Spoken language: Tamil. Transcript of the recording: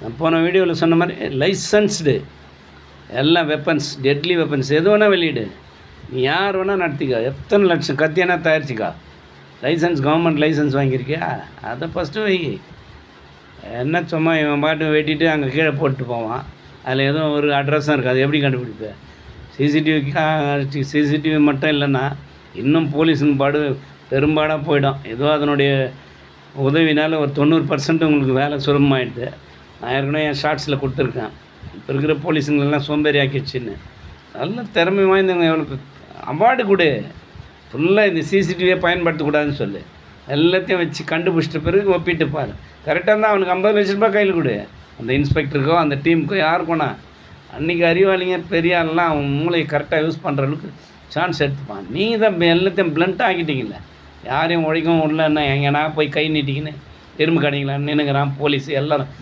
நான் போன வீடியோவில் சொன்ன மாதிரி லைசன்ஸ்டு எல்லா வெப்பன்ஸ், டெட்லி வெப்பன்ஸ் எது வேணால் வெளியிடு. நீ யார் வேணால் நடத்திக்கோ, எத்தனை லட்சம் கத்தியானா தயாரிச்சிக்கா. லைசன்ஸ் கவர்மெண்ட் லைசன்ஸ் வாங்கியிருக்கியா, அதை ஃபஸ்ட்டு வை. என்ன சும்மா இவன் பாட்டு வெட்டிட்டு அங்கே கீழே போட்டு போவான், அதில் எதுவும் ஒரு அட்ரஸும் இருக்காது, எப்படி கண்டுபிடிப்பேன்? சிசிடிவி மட்டும் இல்லைன்னா இன்னும் போலீஸுங்க பாடு பெரும்பாடாக போயிடும். ஏதோ அதனுடைய உதவினால் ஒரு 90% உங்களுக்கு வேலை சுலபமாகிடுது. நான் ஏற்கனவே என் ஷார்ட்ஸில் கொடுத்துருக்கேன், இப்போ இருக்கிற போலீஸுங்களெல்லாம் சோம்பேறி ஆக்கிடுச்சின்னு. நல்ல திறமை வாய்ந்தவங்க எவ்வளோ அவார்டு கொடு. ஃபுல்லாக இந்த சிசிடிவியை பயன்படுத்தக்கூடாதுன்னு சொல்லு. எல்லாத்தையும் வச்சு கண்டுபிடிச்சிட்ட பிறகு ஒப்பிட்டு பாரு. கரெக்டாக இருந்தால் அவனுக்கு 50 லட்ச ரூபாய் கையில் கொடு. அந்த இன்ஸ்பெக்டருக்கோ அந்த டீமுக்கோ யாருக்கோனா. அன்றைக்கி அறிவாளிங்க பெரிய ஆள்லாம் அவன் மூளையை கரெக்டாக யூஸ் பண்ணுற அளவுக்கு சான்ஸ் எடுத்துப்பான். நீங்கள் தான் எல்லாத்தையும் பிளண்ட்டாக ஆக்கிட்டீங்களே. யாரையும் உழைக்கவும் இல்லைன்னா எங்கன்னா போய் கை நீட்டிக்கின்னு எறும்பு கடைங்களான்னு நினைக்கிறான் போலீஸ் எல்லோரும்.